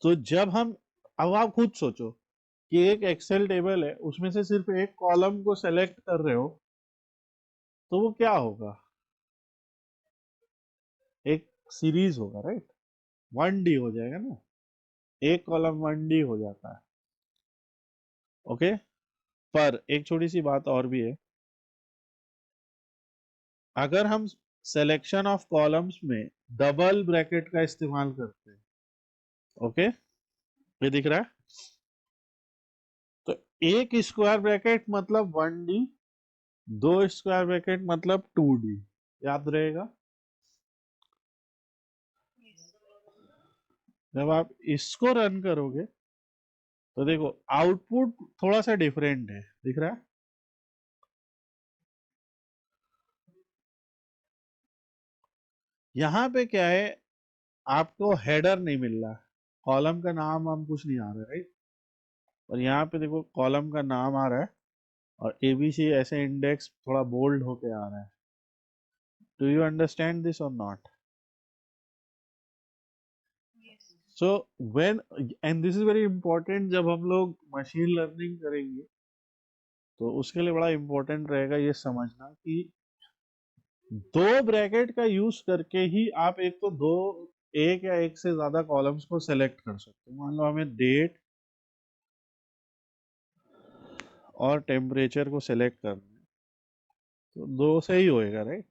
तो जब हम, अब आप खुद सोचो कि एक एक्सेल टेबल है, उसमें से सिर्फ एक कॉलम को सेलेक्ट कर रहे हो, तो वो क्या होगा? एक सीरीज होगा, राइट? 1D हो जाएगा ना, एक कॉलम 1D हो जाता है। ओके, पर एक छोटी सी बात और भी है। अगर हम सिलेक्शन ऑफ कॉलम्स में डबल ब्रैकेट का इस्तेमाल करते हैं, ओके, ये दिख रहा है, तो एक स्क्वायर ब्रैकेट मतलब 1D, दो स्क्वायर ब्रैकेट मतलब 2D। याद रहेगा? जब आप इसको रन करोगे तो देखो आउटपुट थोड़ा सा डिफरेंट है, दिख रहा है? यहाँ पे क्या है, आपको हेडर नहीं मिल रहा, कॉलम का नाम हम कुछ नहीं आ रहा, राइट? और यहाँ पे देखो कॉलम का नाम आ रहा है और ABC ऐसे इंडेक्स थोड़ा बोल्ड होके आ रहा है। डू यू अंडरस्टैंड दिस और not? So when, and this is very important, जब हम लोग मशीन लर्निंग करेंगे तो उसके लिए बड़ा इंपॉर्टेंट रहेगा ये समझना कि दो ब्रैकेट का यूज करके ही आप एक तो दो, एक या एक से ज्यादा कॉलम्स को सेलेक्ट कर सकते हैं। मान लो हमें डेट और टेम्परेचर को सेलेक्ट करना है, तो दो से ही होएगा, राइट?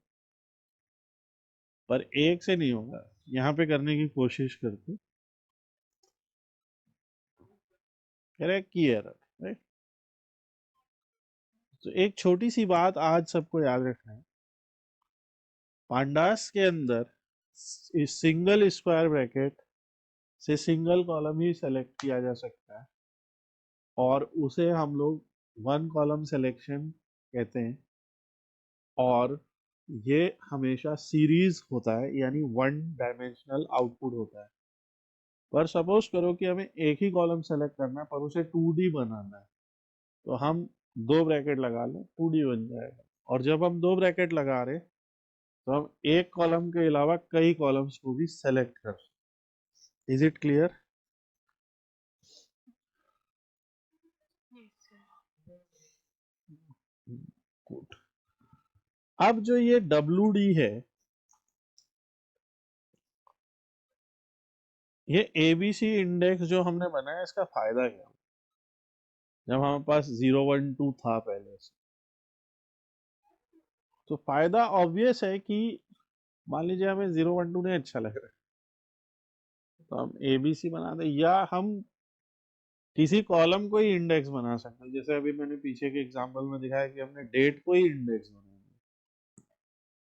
पर एक से नहीं होगा। यहाँ पे करने की कोशिश करते, करेक्ट की एरर, राइट? तो एक छोटी सी बात आज सबको याद रखना है, पांडास के अंदर इस सिंगल स्क्वायर ब्रैकेट से सिंगल कॉलम ही सेलेक्ट किया जा सकता है, और उसे हम लोग वन कॉलम सिलेक्शन कहते हैं, और ये हमेशा सीरीज होता है, यानी वन डायमेंशनल आउटपुट होता है। पर सपोज करो कि हमें एक ही कॉलम सेलेक्ट करना है पर उसे 2D बनाना है, तो हम दो ब्रैकेट लगा लें, 2D बन जाएगा। और जब हम दो ब्रैकेट लगा रहे तो हम एक कॉलम के अलावा कई कॉलम्स को भी सेलेक्ट कर सकते। Is it clear? गुड। अब जो ये WD है, ये ABC इंडेक्स जो हमने बनाया, इसका फायदा क्या? जब हमारे पास 0 1 2 था पहले से, तो फायदा ऑब्वियस है कि मान लीजिए हमें 0 1 2 नहीं अच्छा लग रहा है, तो हम ABC बना दें, या हम किसी कॉलम को ही इंडेक्स बना सकते हैं। जैसे अभी मैंने पीछे के एग्जांपल में दिखाया कि हमने डेट को ही इंडेक्स बनाया,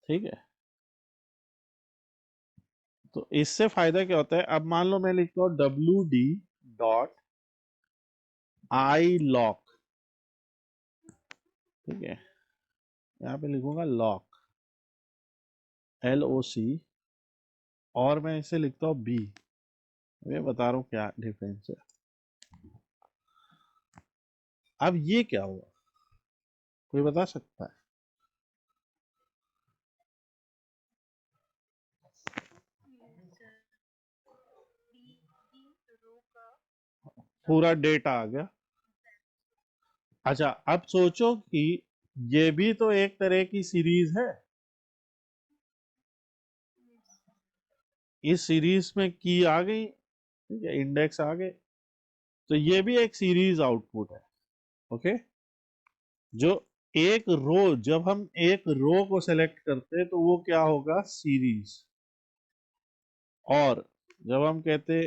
ठीक है? तो इससे फायदा क्या होता है? अब मान लो मैं लिखता हूँ WD डॉट आई लॉक, ठीक है? यहाँ पे लिखूंगा लॉक, LOC, और मैं इसे लिखता हूँ B। मैं बता रहा हूँ क्या डिफरेंस है। अब ये क्या हुआ, कोई बता सकता है? पूरा डेटा आ गया। अच्छा, अब सोचो कि ये भी तो एक तरह की सीरीज है। इस सीरीज में की आ गई, ठीक है, इंडेक्स आ गए, तो ये भी एक सीरीज आउटपुट है। ओके, जो एक रो, जब हम एक रो को सेलेक्ट करते हैं तो वो क्या होगा, सीरीज। और जब हम कहते,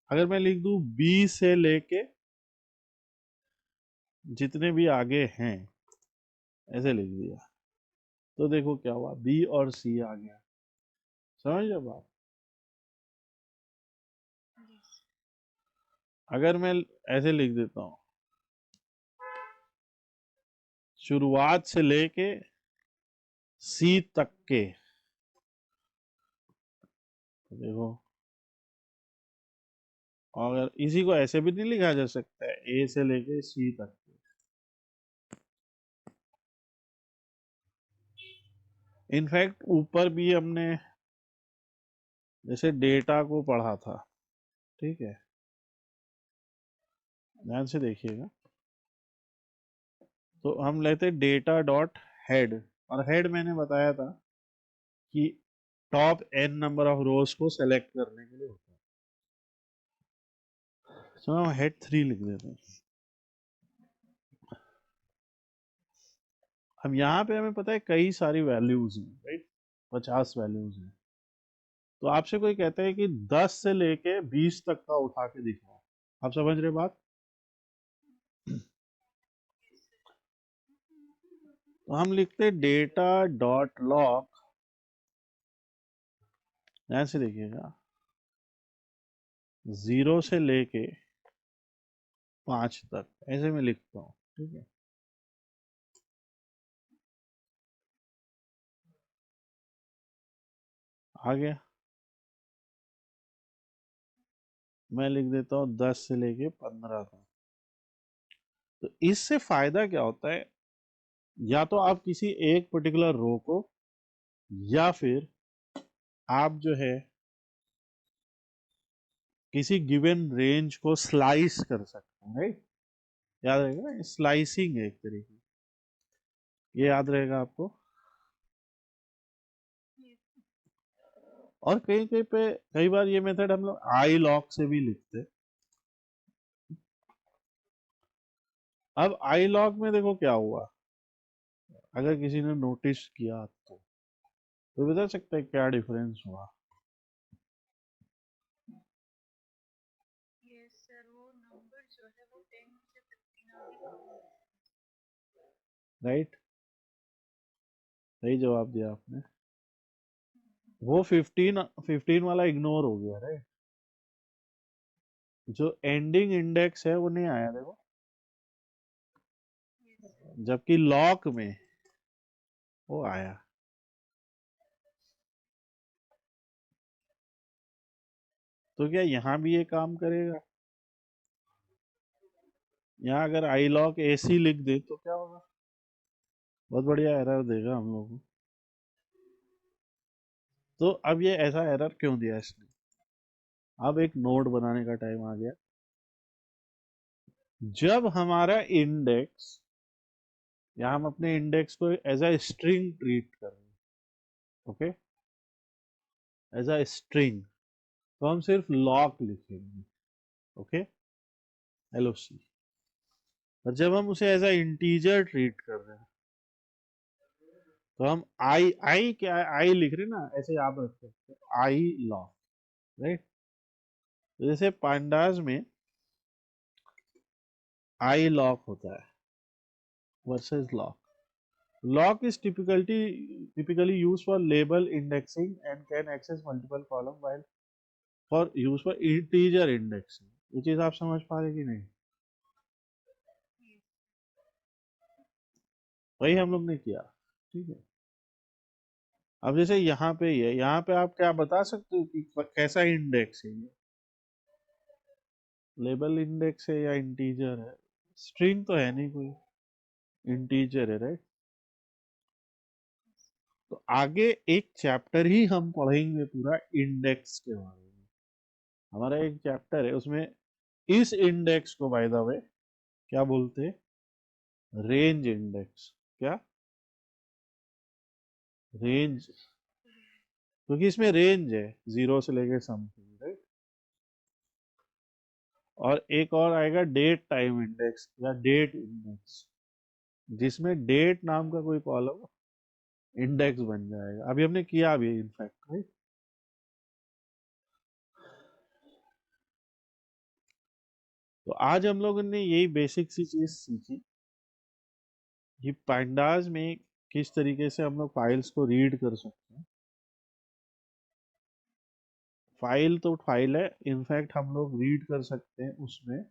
अगर मैं लिख दूं बी से लेके जितने भी आगे हैं, ऐसे लिख दिया, तो देखो क्या हुआ, बी और सी आ गया। समझ लो बात। अगर मैं ऐसे लिख देता हूं, शुरुआत से लेके सी तक के, तो देखो, अगर इसी को ऐसे भी नहीं लिखा जा सकता है, ए से लेके सी तक के। इनफैक्ट ऊपर भी हमने जैसे डेटा को पढ़ा था, ठीक है, ध्यान से देखिएगा, तो हम लेते डेटा डॉट हेड, और हेड मैंने बताया था कि top N number of rows को सेलेक्ट करने के लिए होता है। तो हम हेड 3 लिख देते हैं। हम यहाँ पे हमें पता है कई सारी वैल्यूज हैं, राइट, 50 वैल्यूज हैं। तो आपसे कोई कहता है कि 10 से लेके 20 तक का उठा के दिखाओ, आप समझ रहे बात। तो हम लिखते डेटा डॉट लॉग, ध्यान से देखिएगा, 0 से लेके 5 तक, ऐसे में लिखता हूँ, ठीक है। आ गया, मैं लिख देता हूँ 10 से लेके 15 तक। तो इससे फायदा क्या होता है, या तो आप किसी एक पर्टिकुलर रो को, या फिर आप जो है किसी गिवन रेंज को स्लाइस कर सकते हैं, राइट। याद रहेगा ना, स्लाइसिंग है एक तरीके, ये याद रहेगा आपको। और कहीं कहीं पे कई बार ये मेथड हम लोग आई लॉक से भी लिखते हैं। अब आई लॉक में देखो क्या हुआ, अगर किसी ने नोटिस किया तो बता सकते हैं क्या डिफरेंस हुआ। राइट, सही जवाब दिया आपने। वो 15 वाला इग्नोर हो गया, राइट। जो एंडिंग इंडेक्स है वो नहीं आया देखो, जबकि लॉक में वो आया। तो क्या यहाँ भी ये काम करेगा, यहाँ अगर आई लॉक एसी लिख दे तो क्या होगा, बहुत बढ़िया एरर देगा हम लोग को। तो अब ये ऐसा एरर क्यों दिया इसने, अब एक नोड बनाने का टाइम आ गया। जब हमारा इंडेक्स, या हम अपने इंडेक्स को एज अ स्ट्रिंग ट्रीट कर रहे हैं, ओके, एज अ स्ट्रिंग, तो हम सिर्फ लॉक लिखेंगे, ओके, एलओसी। और जब हम उसे एज अ इंटीजर ट्रीट कर रहे हैं, तो हम आई आई क्या आई लिख रहे हैं ना, ऐसे याद रखते हैं, आई लॉक, राइट। जैसे पांडास में आई लॉक होता है versus lock. Lock is typically used for label indexing and can access multiple column, while for use for integer indexing। ये चीज आप समझ पा रहे कि नहीं, वही हम लोग ने किया, ठीक है। अब जैसे यहाँ पे ही है, यहाँ पे आप क्या बता सकते हो कि कैसा इंडेक्स है ये, लेबल इंडेक्स है या इंटीजर है, स्ट्रिंग तो है नहीं कोई, इंटीजर है, राइट। तो आगे एक चैप्टर ही हम पढ़ेंगे पूरा इंडेक्स के बारे में। हमारा एक चैप्टर है उसमें इस इंडेक्स को बाय द वे क्या बोलते हैं? Range index. क्या? रेंज, क्योंकि इसमें रेंज है 0 से लेके समथिंग, राइट। और एक और आएगा डेट टाइम इंडेक्स या डेट इंडेक्स, जिसमें डेट नाम का कोई कॉलम इंडेक्स बन जाएगा। अभी हमने किया भी इनफैक्ट, राइट। तो आज हम लोगों ने यही बेसिक सी चीज सीखी कि पांडास में किस तरीके से हम लोग फाइल्स को रीड कर सकते हैं। फाइल तो फाइल है, इनफैक्ट हम लोग रीड कर सकते हैं उसमें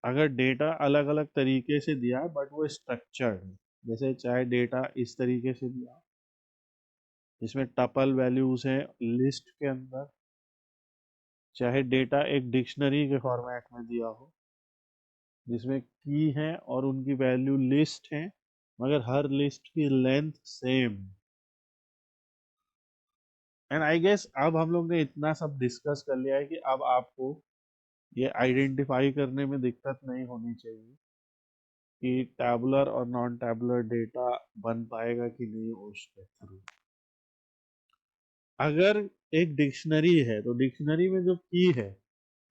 अगर डेटा अलग अलग तरीके से दिया है बट वो स्ट्रक्चर्ड है। जैसे चाहे डेटा इस तरीके से दिया जिसमें टपल वैल्यूज हैं लिस्ट के अंदर, चाहे डेटा एक डिक्शनरी के फॉर्मेट में दिया हो जिसमें की है और उनकी वैल्यू लिस्ट है मगर हर लिस्ट की length same. And I guess अब हम लोग ने इतना सब डिस्कस कर लिया है कि अब आपको ये आइडेंटिफाई करने में दिक्कत नहीं होनी चाहिए कि टैबुलर और नॉन टैबुलर डेटा बन पाएगा कि नहीं उसके थ्रू। अगर एक डिक्शनरी है तो डिक्शनरी में जो की है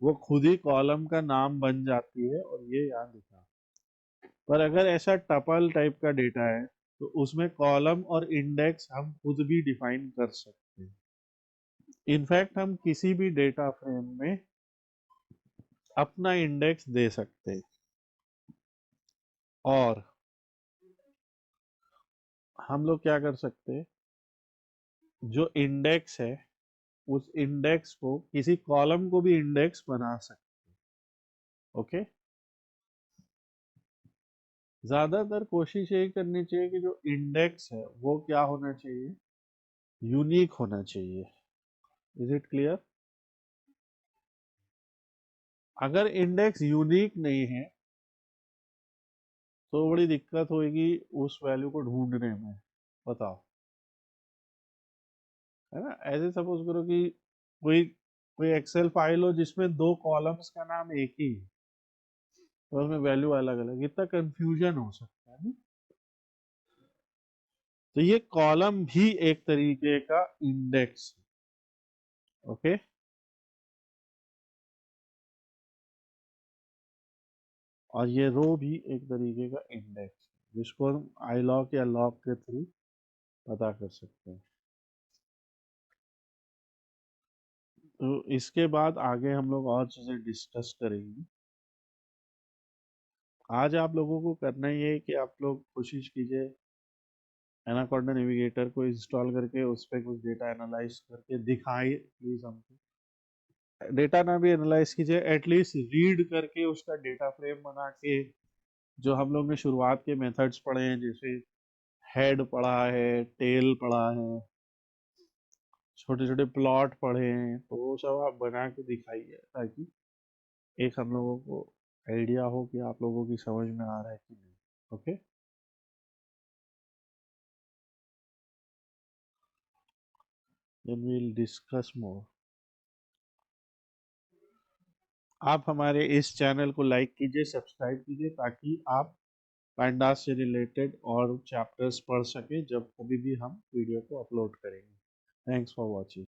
वो खुद ही कॉलम का नाम बन जाती है और ये याद रखना। पर अगर ऐसा टपल टाइप का डेटा है तो उसमें कॉलम और इंडेक्स हम खुद भी डिफाइन कर सकते हैं। इनफैक्ट हम किसी भी डेटा फ्रेम में अपना इंडेक्स दे सकते हैं और हम लोग क्या कर सकते हैं, जो इंडेक्स है उस इंडेक्स को किसी कॉलम को भी इंडेक्स बना सकते हैं। ओके। ज्यादातर कोशिश यही करनी चाहिए कि जो इंडेक्स है वो क्या होना चाहिए, यूनिक होना चाहिए। Is it clear? अगर इंडेक्स यूनिक नहीं है तो बड़ी दिक्कत होगी उस वैल्यू को ढूंढने में। बताओ, है ना। ऐसे सपोज करो कि कोई कोई एक्सेल फाइल हो जिसमें दो कॉलम्स का नाम एक ही है और उसमें वैल्यू अलग अलग, इतना कंफ्यूजन हो सकता है ना? तो ये कॉलम भी एक तरीके का इंडेक्स है। ओके। और ये रो भी एक तरीके का इंडेक्स है जिसको हम आई लॉक या लॉक के थ्रू पता कर सकते हैं। तो इसके बाद आगे हम लोग और चीजें डिस्कस करेंगे। आज आप लोगों को करना ये है कि आप लोग कोशिश कीजिए एनाकोंडा नेविगेटर को इंस्टॉल करके उस पर कुछ डेटा एनालाइज करके दिखाइए प्लीज हमको। डेटा ना भी एनालाइज कीजिए, एटलीस्ट रीड करके उसका डेटा फ्रेम बना के जो हम लोग ने शुरुआत के मेथड्स पढ़े हैं, जैसे हेड पढ़ा है, टेल पढ़ा है, छोटे छोटे प्लॉट पढ़े हैं, तो वो सब आप बना के दिखाइए ताकि एक हम लोगों को आइडिया हो कि आप लोगों की समझ में आ रहा है कि नहीं। Okay. Then we will discuss more. आप हमारे इस चैनल को लाइक कीजिए, सब्सक्राइब कीजिए ताकि आप पांडास से रिलेटेड और चैप्टर्स पढ़ सकें जब कभी भी हम वीडियो को अपलोड करेंगे। Thanks for watching.